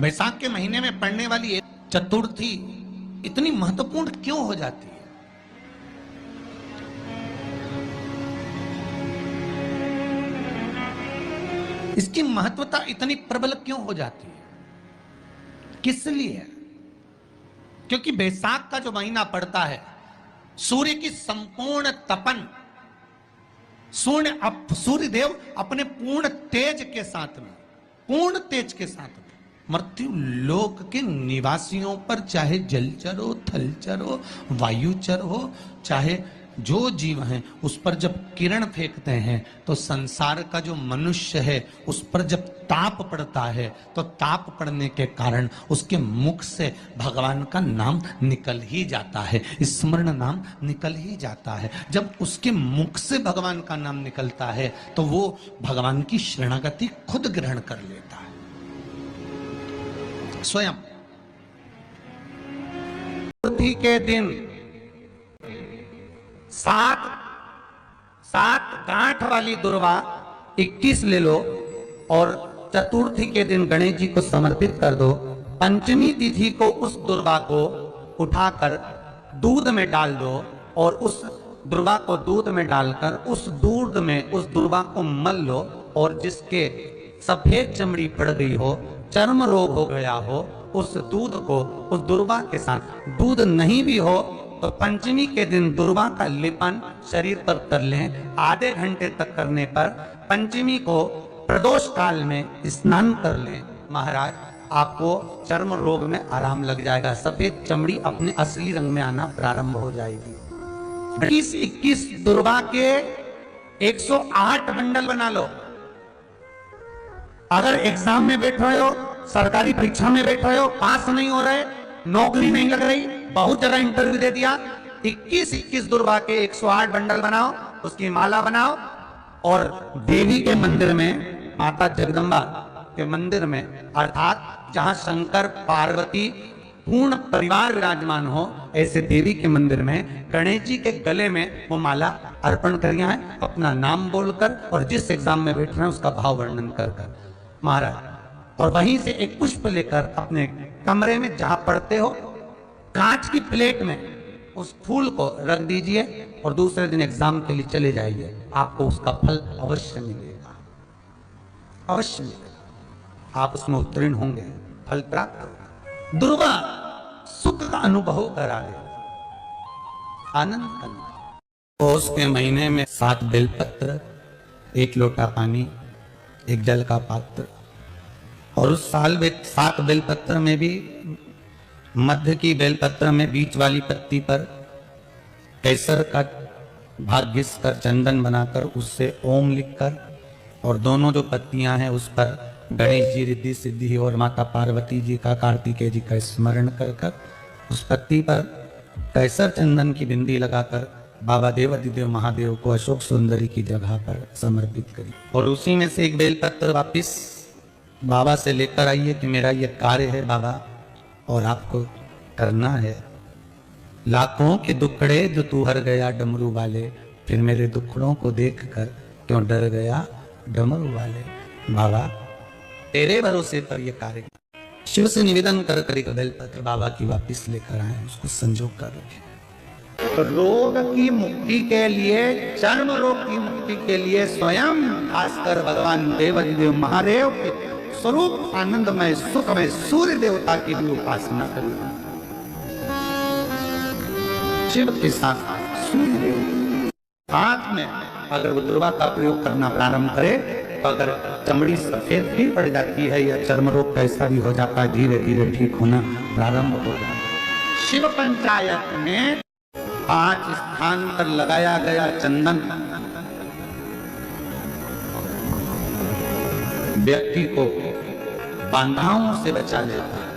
वैशाख के महीने में पड़ने वाली एक चतुर्थी इतनी महत्वपूर्ण क्यों हो जाती है? इसकी महत्वता इतनी प्रबल क्यों हो जाती है? किस लिए? क्योंकि वैशाख का जो महीना पड़ता है, सूर्य की संपूर्ण तपन, सूर्य देव अपने पूर्ण तेज के साथ में, पूर्ण तेज के साथ में मृत्यु लोक के निवासियों पर, चाहे जलचर हो, थलचर हो, वायुचर हो, चाहे जो जीव हैं, उस पर जब किरण फेंकते हैं तो संसार का जो मनुष्य है उस पर जब ताप पड़ता है तो ताप पड़ने के कारण उसके मुख से भगवान का नाम निकल ही जाता है, स्मरण नाम निकल ही जाता है। जब उसके मुख से भगवान का नाम निकलता है तो वो भगवान की शरणागति खुद ग्रहण कर लेता है स्वयं। चतुर्थी के दिन सात गांठ वाली दुर्वा 21 ले लो और चतुर्थी के दिन गणेश जी को समर्पित कर दो। पंचमी तिथि को उस दुर्वा को उठाकर दूध में डाल दो और उस दुर्वा को दूध में डालकर उस दूध में उस दुर्वा को मल लो, और जिसके सफेद चमड़ी पड़ गई हो, चर्म रोग हो गया हो, उस दूध को उस दुर्वा के साथ, दूध नहीं भी हो तो पंचमी के दिन दुर्वा का लेपन शरीर पर कर लें। आधे घंटे तक करने पर पंचमी को प्रदोष काल में स्नान कर लें। महाराज, आपको चर्म रोग में आराम लग जाएगा, सफेद चमड़ी अपने असली रंग में आना प्रारंभ हो जाएगी। 21 दुर्वा के 108 बंडल बना लो। अगर एग्जाम में बैठ रहे हो, सरकारी परीक्षा में बैठ रहे हो, पास नहीं हो रहे, नौकरी नहीं लग रही, बहुत जगह इंटरव्यू दे दिया, 21 दुर्वा के 108 बंडल बनाओ, उसकी माला बनाओ और देवी के मंदिर में, माता जगदम्बा के मंदिर में, अर्थात जहां शंकर पार्वती पूर्ण परिवार विराजमान हो, ऐसे देवी के मंदिर में गणेश जी के गले में वो माला अर्पण करिए है, अपना नाम बोलकर और जिस एग्जाम में बैठ रहे हैं उसका भाव वर्णन कर महाराज, और वहीं से एक पुष्प लेकर अपने कमरे में जहां पढ़ते हो कांच की प्लेट में उस फूल को रख दीजिए और दूसरे दिन एग्जाम के लिए चले जाइए। आपको उसका फल अवश्य मिलेगा, अवश्य मिलेगा, आप उसमें उत्तीर्ण होंगे, फल प्राप्त होगा। दुर्गा सुख का अनुभव करा दे, आनंद करना। पौष के महीने में 7 बेलपत्र, 1 लोटा पानी, 1 जल का पात्र, और उस साल में 7 बेलपत्र में भी मध्य की बेलपत्र में बीच वाली पत्ती पर केसर का भाग घिस कर चंदन बनाकर उससे ओम लिखकर, और दोनों जो पत्तियां हैं उस पर गणेश जी, रिद्धि सिद्धि और माता पार्वती जी का, कार्तिकेय जी का स्मरण कर उस पत्ती पर केसर चंदन की बिंदी लगाकर बाबा देवाधिदेव महादेव को अशोक सुंदरी की जगह पर समर्पित करी। और उसी में से 1 बेलपत्र वापिस बाबा से लेकर आइए कि मेरा ये कार्य है बाबा और आपको करना है। लाखों के दुखड़े जो तू हर गया डमरू वाले, फिर मेरे दुखड़ों को देखकर क्यों डर गया डमरू वाले। बाबा तेरे भरोसे पर यह कार्य, शिव से निवेदन कर कर बेलपत्र बाबा की वापिस लेकर आए, उसको संजो कर रखे। रोग की मुक्ति के लिए, चर्म रोग की मुक्ति के लिए स्वयं खासकर भगवान देवाधिदेव महादेव के स्वरूप आनंदमय सुखमय सूर्य देवता की भी उपासना करें। शिव के साथ सूर्य देव हाथ में अगर वो दुर्वा का प्रयोग करना प्रारंभ करे तो अगर चमड़ी सफेद भी पड़ जाती है या चर्म रोग कैसा भी हो जाता है, धीरे धीरे ठीक होना प्रारंभ हो जाता है। शिव पंचायत में 5 स्थान पर लगाया गया चंदन व्यक्ति को बाधाओं से बचा लेता है,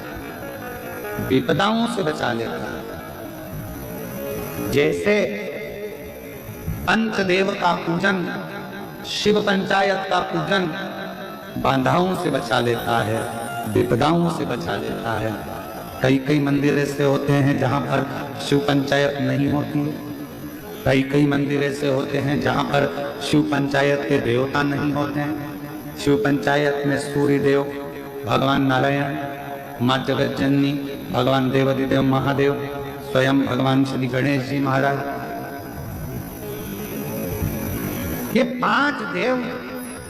विपदाओं से बचा लेता है। जैसे पंचदेव का पूजन, शिव पंचायत का पूजन बाधाओं से बचा लेता है, विपदाओं से बचा लेता है। कई मंदिर ऐसे होते हैं जहां पर शिव पंचायत नहीं होती, कई मंदिर ऐसे होते हैं जहां पर शिव पंचायत के देवता नहीं होते हैं। शिव पंचायत में सूर्य देव, भगवान नारायण, माँ जगत जननी, भगवान देवाधिदेव महादेव, स्वयं भगवान श्री गणेश जी महाराज, ये 5 देव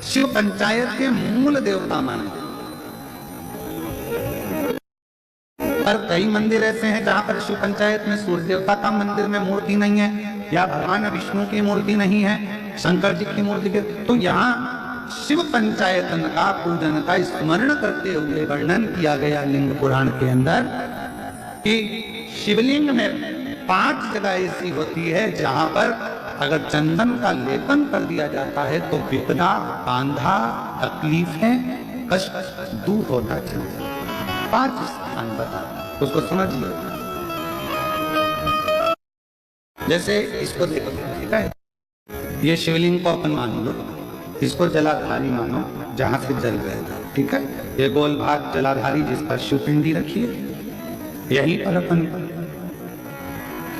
शिव पंचायत के मूल देवता माने। पर कई मंदिर ऐसे हैं जहां पर शिव पंचायत में सूर्य देवता का मंदिर में मूर्ति नहीं है, या भगवान विष्णु की मूर्ति नहीं है, शंकर जी की मूर्ति के, तो यहाँ शिव पंचायतन का पूजन का स्मरण करते हुए वर्णन किया गया लिंग पुराण के अंदर कि शिवलिंग में 5 जगह ऐसी होती है जहां पर अगर चंदन का लेपन कर दिया जाता है तो विपदा, बांधा, तकलीफें, कष्ट दूर होता चलता। 5 स्थान बता, उसको समझिए। जैसे इसको देखो, ठीक है, ये शिवलिंग को अपन मान लो, इसको जलाधारी मानो जहां से जल गया, ठीक है। ये गोल भाग जलाधारी जिस पर शिवपिंडी रखी है, यहीं पर अपन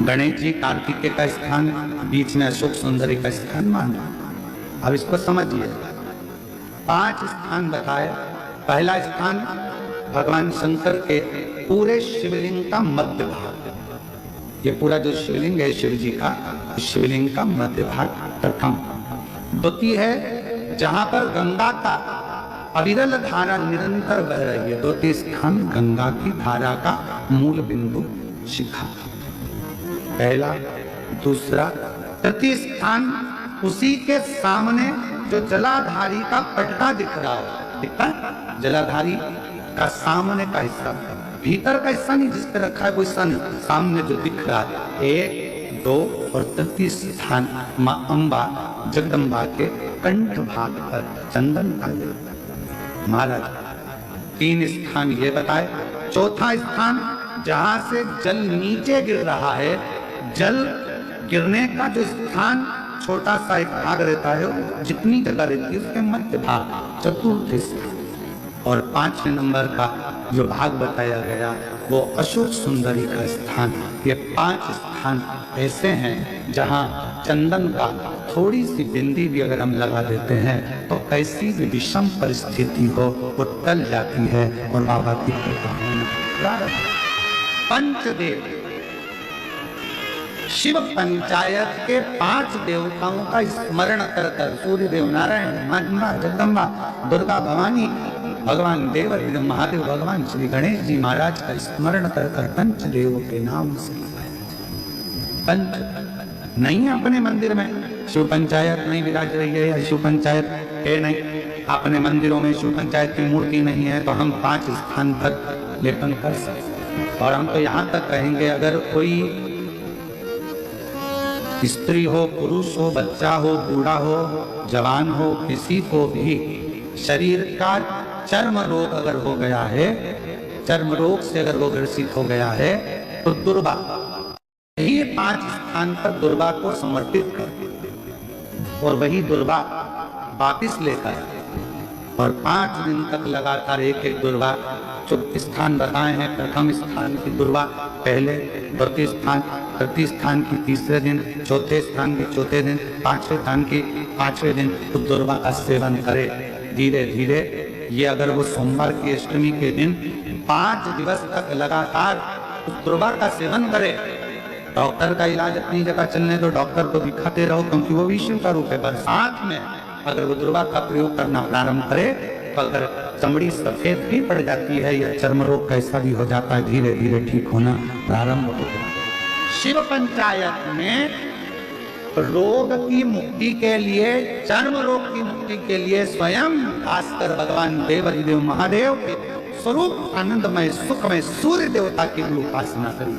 गणेश जी कार्तिकेय का स्थान, बीच में अशोक सुंदरी का स्थान मानो। अब इसको समझिए, 5 स्थान बताए। पहला स्थान भगवान शंकर के पूरे शिवलिंग का मध्य भाग, ये पूरा जो शिवलिंग है शिव जी का, शिवलिंग का मध्य भाग प्रथम। द्वितीय है जहां पर गंगा का अविरल धारा निरंतर बह रही है, द्वितीय स्थान गंगा की धारा का मूल बिंदु शिखा, पहला। दूसरा, तृतीय स्थान उसी के सामने जो जलाधारी का पटका दिख रहा है, दिखता है, जलाधारी का सामने का हिस्सा, भीतर का हिस्सा नहीं जिस पे रखा है वो हिस्सा नहीं, सामने जो दिख रहा है। 1, 2 और तृतीय स्थान मां अंबा जगदम्बा के कंठ भाग पर चंदन का महाराज। 3 स्थान ये बताए। चौथा स्थान जहां से जल नीचे गिर रहा है, जल गिरने का जो स्थान छोटा सा एक भाग रहता है, जितनी जगह रहती है उसके मध्य भाग, चतुर्थ स्थान। और 5वें नंबर का जो भाग बताया गया वो अशोक सुंदरी का स्थान। ये 5 स्थान ऐसे हैं जहां चंदन का थोड़ी सी बिंदी भी अगर हम लगा देते हैं तो कैसी भी विषम परिस्थिति हो वो टल जाती है और बाबा की कृपा होना। पंचदेव शिव पंचायत के 5 देवताओं का स्मरण कर कर, सूर्य देव, नारायण, माँ जगदम्बा, दुर्गा भवानी, भगवान देवाधिदेव महादेव, भगवान श्री गणेश जी महाराज का स्मरण कर कर पंचदेव के नाम से पंच नहीं है अपने मंदिर में शिव पंचायत नहीं विराज रही है, या शिव पंचायत है नहीं, अपने मंदिरों में शिव पंचायत की मूर्ति नहीं है, तो हम 5 स्थान पर लेपन कर सकते। और हम तो यहाँ तक कहेंगे, अगर कोई स्त्री हो, पुरुष हो, बच्चा हो, बूढ़ा हो, जवान हो, किसी को भी शरीर का चर्म रोग अगर हो गया है, चर्म रोग से अगर वो ग्रसित हो गया है, तो दुर्वा, ये 5 स्थान पर दुर्वा को समर्पित कर और वही दुर्वा वापिस लेकर, और 5 दिन तक लगातार एक दुर्वा, जो स्थान बताए हैं, प्रथम स्थान की दुर्वा पहले, द्वितीय स्थान, तृतीय स्थान की तीसरे दिन, चौथे स्थान की चौथे दिन, 5वें स्थान की 5वें दिन, तो दुर्वा का सेवन करे धीरे धीरे। ये अगर वो सोमवार की अष्टमी के दिन 5 दिवस तक लगातार उस दुर्वा का सेवन करे, डॉक्टर का इलाज अपनी जगह चलने दो, डॉक्टर को दिखाते रहो क्योंकि वो विष्णु का रूप है, पर साथ में अगर वो दुर्वा का प्रयोग करना प्रारंभ करे तो अगर चमड़ी सफेद भी पड़ जाती है या चर्म रोग कैसा भी हो जाता है, धीरे धीरे ठीक होना प्रारंभ हो जाता है। शिव पंचायत में रोग की मुक्ति के लिए, चर्म रोग की मुक्ति के लिए स्वयं खासकर भगवान देवाधिदेव महादेव के स्वरूप आनंदमय सुखमय सूर्य देवता की उपासना करी।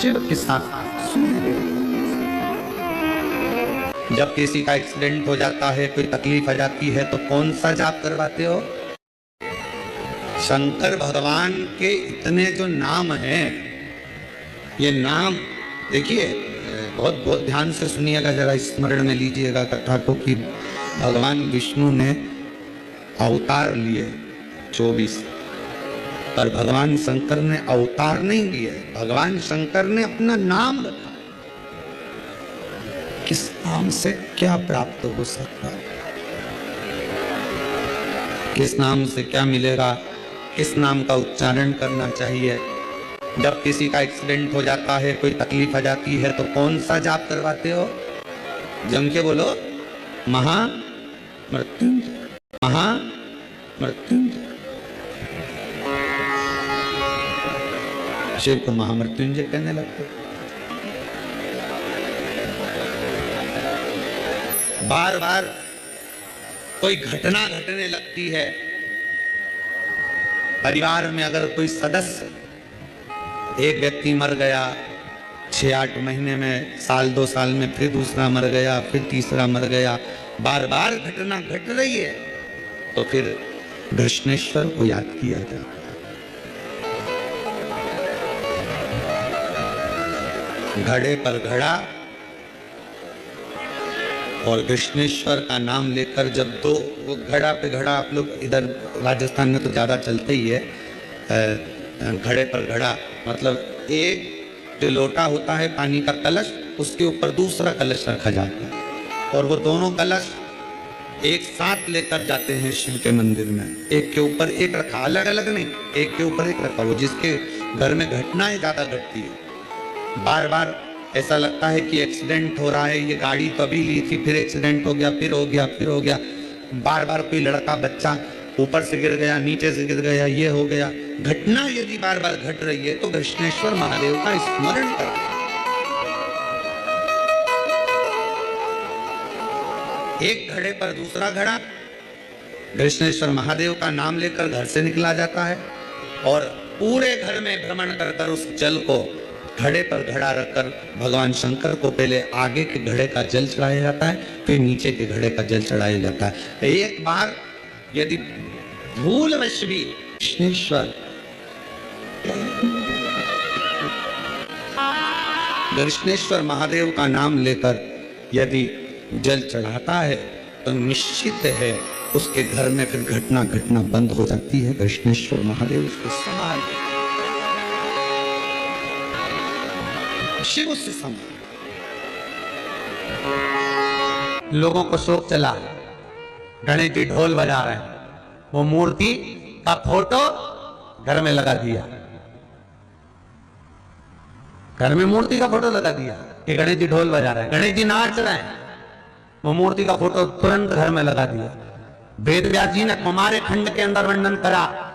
शिव के साथ सूर्य देवता। जब किसी का एक्सीडेंट हो जाता है, कोई तकलीफ आ जाती है, तो कौन सा जाप करवाते हो? शंकर भगवान के इतने जो नाम हैं, ये नाम देखिए, बहुत बहुत ध्यान से सुनिएगा, जरा स्मरण में लीजिएगा कथा को कि भगवान विष्णु ने अवतार लिए 24, पर भगवान शंकर ने अवतार नहीं लिए, भगवान शंकर ने अपना नाम रखा। किस नाम से क्या प्राप्त हो सकता है? किस नाम से क्या मिलेगा, किस नाम का उच्चारण करना चाहिए। जब किसी का एक्सीडेंट हो जाता है, कोई तकलीफ आ जाती है, तो कौन सा जाप करवाते हो? जम के बोलो, महा मृत्युंजय, महा मृत्युंजय। शिव को महामृत्युंजय कहने लगते। बार बार कोई घटना घटने लगती है, परिवार में अगर कोई सदस्य, एक व्यक्ति मर गया, 6-8 महीने में, साल 2 साल में फिर दूसरा मर गया, फिर तीसरा मर गया, बार बार घटना घट रही है, तो फिर कृष्णेश्वर को याद किया जाता है। घड़े पर घड़ा और कृष्णेश्वर का नाम लेकर जब दो, वो घड़ा पे घड़ा, आप लोग इधर राजस्थान में तो ज़्यादा चलते ही है, घड़े पर घड़ा मतलब एक जो लोटा होता है पानी का कलश, उसके ऊपर दूसरा कलश रखा जाता है और वो दोनों कलश एक साथ लेकर जाते हैं शिव के मंदिर में। एक के ऊपर एक रखा, अलग अलग नहीं, एक के ऊपर एक रखा। वो जिसके घर में घटनाएं ज़्यादा घटती है, बार बार ऐसा लगता है कि एक्सीडेंट हो रहा है, ये गाड़ी कभी ली थी, फिर एक्सीडेंट हो गया, फिर हो गया, फिर हो गया, बार बार कोई लड़का बच्चा ऊपर से गिर गया, नीचे से गिर गया, ये हो गया। घटना यदि बार बार घट रही है तो कृष्णेश्वर महादेव का स्मरण करें। एक घड़े पर दूसरा घड़ा, कृष्णेश्वर महादेव का नाम लेकर घर से निकला जाता है और पूरे घर में भ्रमण कर कर उस जल को घड़े पर घड़ा रखकर भगवान शंकर को पहले आगे के घड़े का जल चढ़ाया जाता है, फिर नीचे के घड़े का जल चढ़ाया जाता है। एक बार यदि भूलवश भी कृष्णेश्वर कृष्णेश्वर महादेव का नाम लेकर यदि जल चढ़ाता है तो निश्चित है उसके घर में फिर घटना घटना बंद हो जाती है। कृष्णेश्वर महादेव उसको संभाल, शिव से संभाल। लोगों को शोक चला, गणेश जी ढोल बजा रहे हैं, वो मूर्ति का फोटो घर में लगा दिया, घर में मूर्ति का फोटो लगा दिया कि गणेश जी ढोल बजा रहे हैं, गणेश जी नाच रहे हैं, वो मूर्ति का फोटो तुरंत घर में लगा दिया। वेद व्यास जी ने कुमार खंड के अंदर वर्णन करा,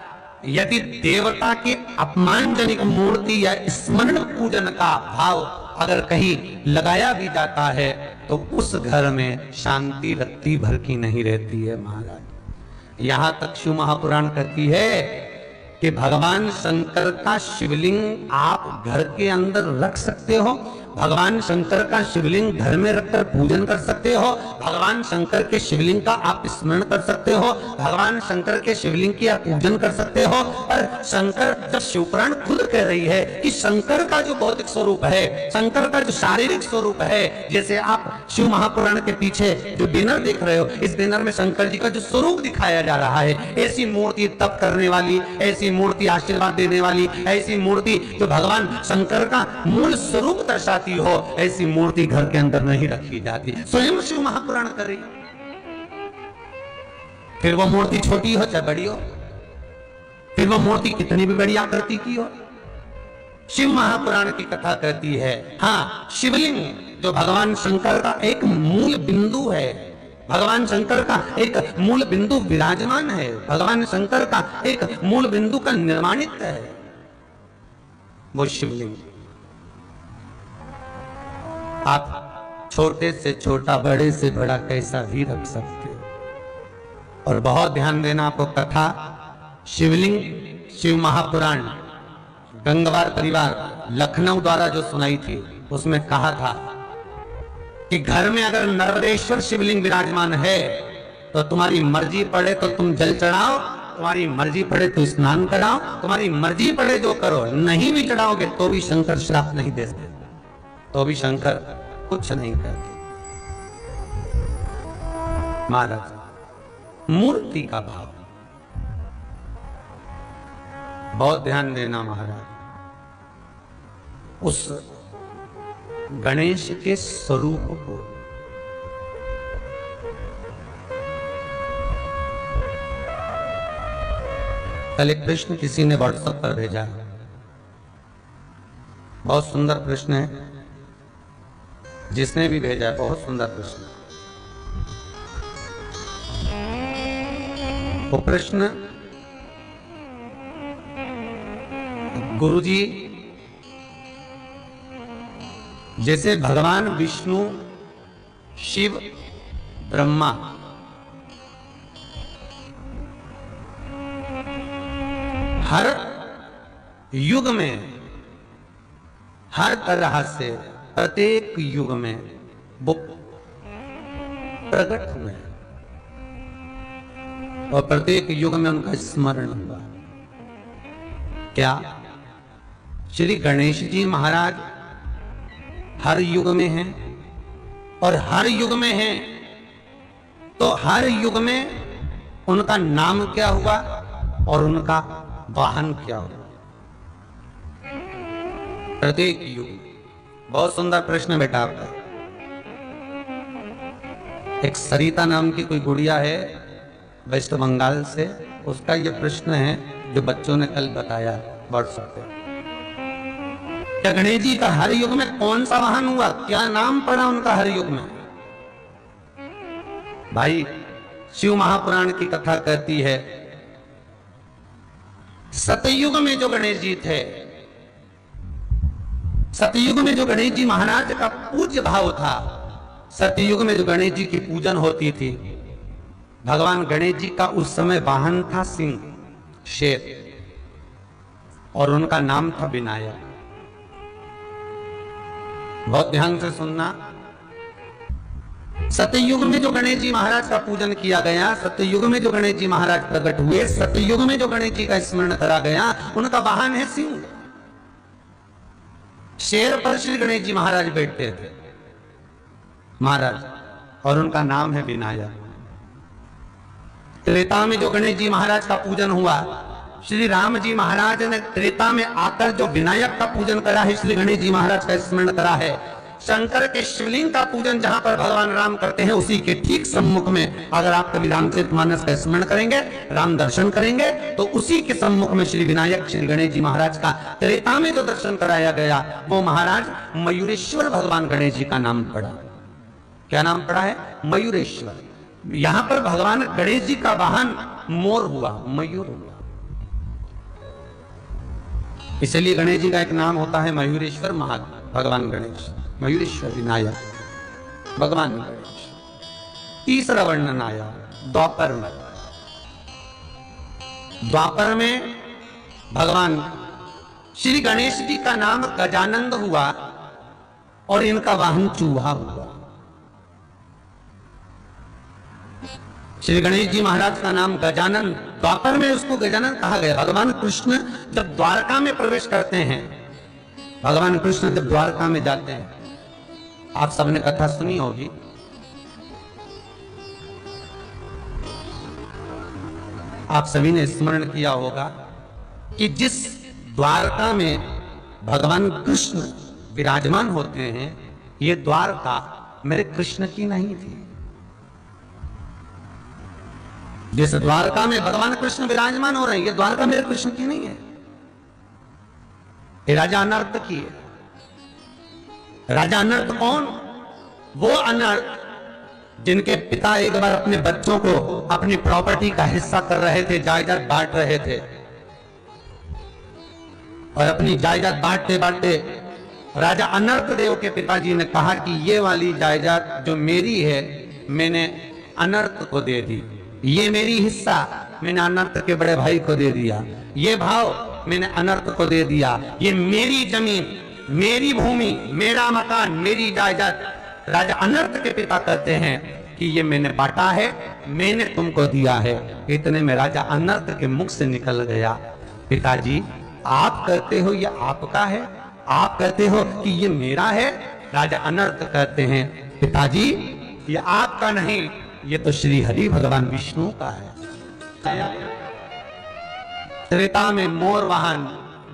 यदि देवता की अपमानजनक मूर्ति या स्मरण पूजन का भाव अगर कहीं लगाया भी जाता है तो उस घर में शांति रत्ती भर की नहीं रहती है महाराज। यहां तक शिव महापुराण कहती है कि भगवान शंकर का शिवलिंग आप घर के अंदर रख सकते हो, भगवान शंकर का शिवलिंग घर में रखकर पूजन कर सकते हो, भगवान शंकर के शिवलिंग का आप स्मरण कर सकते हो, भगवान शंकर के शिवलिंग की आप पूजन कर सकते हो। और शंकर जब शिवपुराण खुद कह रही है कि शंकर का जो भौतिक स्वरूप है, शंकर का जो शारीरिक स्वरूप है, जैसे आप शिव महापुराण के पीछे जो बैनर देख रहे हो, इस बैनर में शंकर जी का जो स्वरूप दिखाया जा रहा है, ऐसी मूर्ति तप करने वाली, ऐसी मूर्ति आशीर्वाद देने वाली, ऐसी मूर्ति जो भगवान शंकर का मूल स्वरूप दर्शाती हो, ऐसी मूर्ति घर के अंदर नहीं रखी जाती। स्वयं शिव महापुराण कर रही, फिर वो मूर्ति छोटी हो चाहे बड़ी हो, फिर वो मूर्ति कितनी भी बड़ी आकृति की हो, शिव महापुराण की कथा कहती है। हाँ, शिवलिंग जो भगवान शंकर का एक मूल बिंदु है, भगवान शंकर का एक मूल बिंदु विराजमान है, भगवान शंकर का एक मूल बिंदु का निर्माणित है वो शिवलिंग। आप छोटे से छोटा, बड़े से बड़ा कैसा भी रख सकते हो। और बहुत ध्यान देना आपको, कथा शिवलिंग शिव महापुराण गंगवार परिवार लखनऊ द्वारा जो सुनाई थी, उसमें कहा था कि घर में अगर नर्मदेश्वर शिवलिंग विराजमान है तो तुम्हारी मर्जी पड़े तो तुम जल चढ़ाओ, तुम्हारी मर्जी पड़े तो स्नान कराओ, तुम्हारी मर्जी पड़े जो करो, नहीं भी चढ़ाओगे तो भी शंकर श्राप नहीं दे सकते, तो भी शंकर कुछ नहीं करते। महाराज, मूर्ति का भाव बहुत ध्यान देना महाराज। उस गणेश के स्वरूप को कल एक प्रश्न किसी ने व्हाट्सएप पर भेजा, बहुत सुंदर प्रश्न है, जिसने भी भेजा है बहुत सुंदर प्रश्न। वो प्रश्न, गुरुजी जैसे भगवान विष्णु, शिव, ब्रह्मा हर युग में हर तरह से प्रत्येक युग में वो प्रकट हुए और प्रत्येक युग में उनका स्मरण हुआ। क्या श्री गणेश जी महाराज हर युग में हैं? और हर युग में हैं तो हर युग में उनका नाम क्या हुआ और उनका वाहन क्या हुआ? प्रत्येक युग। बहुत सुंदर प्रश्न बेटा आपका। एक सरिता नाम की कोई गुड़िया है वेस्ट बंगाल से, उसका यह प्रश्न है जो बच्चों ने कल बताया व्हाट्सएप पे। क्या गणेश जी का हर युग में कौन सा वाहन हुआ, क्या नाम पड़ा उनका हर युग में? भाई शिव महापुराण की कथा कहती है सतयुग में जो गणेश जी थे, सतयुग में जो गणेश जी महाराज का पूज्य भाव था, सतयुग में जो गणेश जी की पूजन होती थी, भगवान गणेश जी का उस समय वाहन था सिंह, शेर, और उनका नाम था विनायक। बहुत ध्यान से सुनना। सतयुग में जो गणेश जी महाराज का पूजन किया गया, सतयुग में जो गणेश जी महाराज प्रकट हुए, सतयुग में जो गणेश जी का स्मरण करा गया, उनका वाहन है सिंह। शेर पर श्री गणेश जी महाराज बैठते थे महाराज, और उनका नाम है विनायक। त्रेता में जो गणेश जी महाराज का पूजन हुआ, श्री राम जी महाराज ने त्रेता में आकर जो विनायक का पूजन करा है, श्री गणेश जी महाराज का स्मरण करा है। शंकर के शिवलिंग का पूजन जहां पर भगवान राम करते हैं, उसी के ठीक सम्मुख में अगर आप कभी रामचरितमानस का स्मरण करेंगे, राम दर्शन करेंगे, तो उसी के सम्मुख में श्री विनायक श्री गणेश जी महाराज का त्रेता में जो दर्शन कराया गया, वो महाराज मयूरेश्वर भगवान गणेश जी का नाम पड़ा। क्या नाम पड़ा है? मयूरेश्वर। यहां पर भगवान गणेश जी का वाहन मोर हुआ, मयूर हुआ, इसलिए गणेश जी का एक नाम होता है मयूरेश्वर भगवान गणेश, मयूरेश्वर विनायक भगवान गणेश। तीसरा वर्णन आया द्वापर में। द्वापर में भगवान श्री गणेश जी का नाम गजानंद हुआ और इनका वाहन चूहा हुआ। श्री गणेश जी महाराज का नाम गजानन, द्वापर में उसको गजानन कहा गया। भगवान कृष्ण जब द्वारका में प्रवेश करते हैं, भगवान कृष्ण जब द्वारका में जाते हैं, आप सबने कथा सुनी होगी, आप सभी ने स्मरण किया होगा कि जिस द्वारका में भगवान कृष्ण विराजमान होते हैं, ये द्वारका मेरे कृष्ण की नहीं थी। जिस द्वारका में भगवान कृष्ण विराजमान हो रहे हैं, ये द्वारका मेरे कृष्ण की नहीं है, ये राजा अनर्थ की है। राजा अनर्थ कौन? वो अनर्थ जिनके पिता एक बार अपने बच्चों को अपनी प्रॉपर्टी का हिस्सा कर रहे थे, जायदाद बांट रहे थे, और अपनी जायदाद बांटते बांटते राजा अनर्थ देव के पिताजी ने कहा कि ये वाली जायदाद जो मेरी है, मैंने अनर्थ को दे दी, ये मेरी हिस्सा मैंने अनर्थ के बड़े भाई को दे दिया, ये भाव मैंने अनर्थ को दे दिया, ये मेरी जमीन, मेरी भूमि, मेरा मकान, मेरी जायदाद। राजा अनर्थ के पिता कहते हैं कि ये मैंने बांटा है, मैंने तुमको दिया है। इतने में राजा अनर्थ के मुख से निकल गया, पिताजी आप कहते हो ये आपका है, आप कहते हो कि ये मेरा है। राजा अनर्थ कहते हैं पिताजी ये आपका नहीं, ये तो श्री हरि भगवान विष्णु का है। त्रेता में मोर वाहन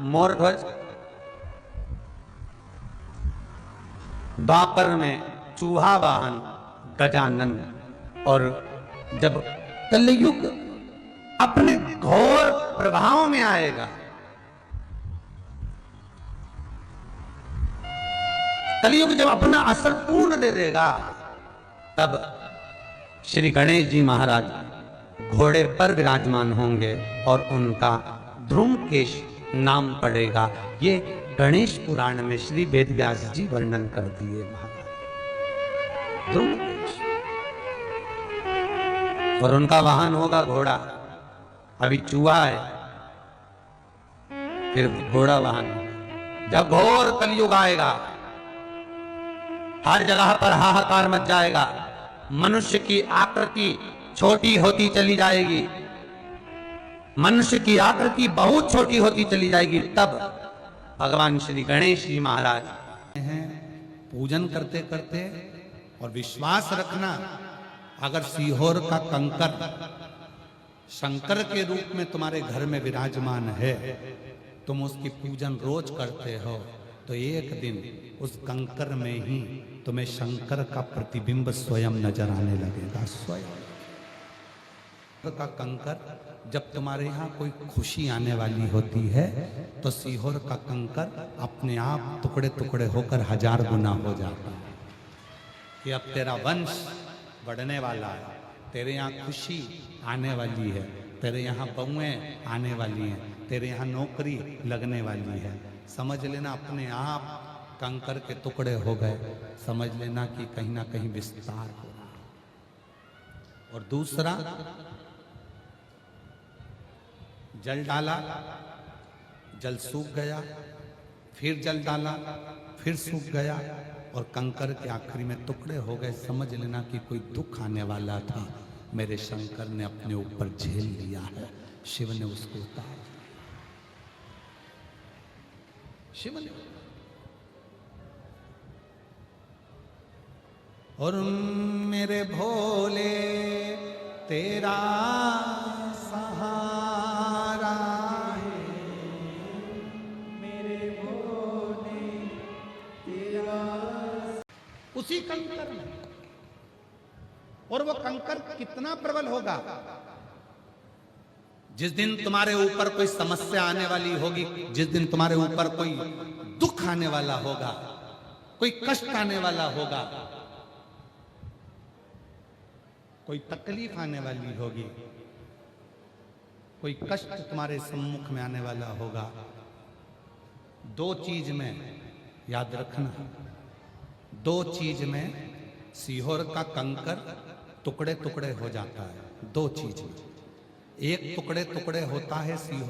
मोर ध्वज, द्वापर में चूहा वाहन गजानन, और जब कलयुग अपने घोर प्रभाव में आएगा। कलयुग जब अपना असर पूर्ण दे देगा, तब श्री गणेश जी महाराज घोड़े पर विराजमान होंगे और उनका ध्रुमकेश नाम पड़ेगा। ये गणेश पुराण में श्री वेदव्यास जी वर्णन कर दिए महाराज। ध्रुमकेश, और उनका वाहन होगा घोड़ा। अभी चूहा है, फिर घोड़ा वाहन। जब घोर कलयुग आएगा, हर जगह पर हाहाकार मच जाएगा, मनुष्य की आकृति छोटी होती चली जाएगी, मनुष्य की आकृति बहुत छोटी होती चली जाएगी। तब भगवान श्री गणेश जी महाराज हैं पूजन करते करते। और विश्वास रखना, अगर सीहोर का कंकर शंकर के रूप में तुम्हारे घर में विराजमान है, तुम उसकी पूजन रोज करते हो, तो एक दिन उस कंकर में ही तुम्हें शंकर का प्रतिबिंब स्वयं नजर आने लगेगा। स्वयं का कंकर, जब तुम्हारे यहाँ कोई खुशी आने वाली होती है, तो सीहोर का कंकर अपने आप टुकड़े टुकड़े होकर 1000 गुना हो जाता है कि अब तेरा वंश बढ़ने वाला है, तेरे यहाँ खुशी आने वाली है, तेरे यहाँ बहुएं आने वाली हैं, तेरे यहाँ नौकरी लगने वाली है। समझ लेना अपने आप कंकर के टुकड़े हो गए, समझ लेना कि कहीं ना कहीं विस्तार हो रहा। और दूसरा, जल डाला, जल सूख गया, फिर जल डाला, फिर सूख गया, और कंकर के आखिरी में टुकड़े हो गए। समझ लेना कि कोई दुख आने वाला था, मेरे शंकर ने अपने ऊपर झेल लिया है, शिव ने उसको उतार दिया। शिव ने। और मेरे भोले तेरा सहारा है, मेरे भोले तेरा, उसी कंकर में। और वो कंकर कितना प्रबल होगा? जिस दिन तुम्हारे ऊपर कोई समस्या आने वाली होगी, जिस दिन तुम्हारे ऊपर कोई दुख आने वाला होगा, कोई कष्ट आने वाला होगा, कोई तकलीफ आने वाली होगी, कोई कष्ट तुम्हारे सम्मुख में आने वाला होगा, दो चीज में याद रखना, दो चीज में सीहोर का कंकर टुकड़े टुकड़े हो जाता है। दो चीज में, एक टुकड़े टुकड़े होता है सीहोर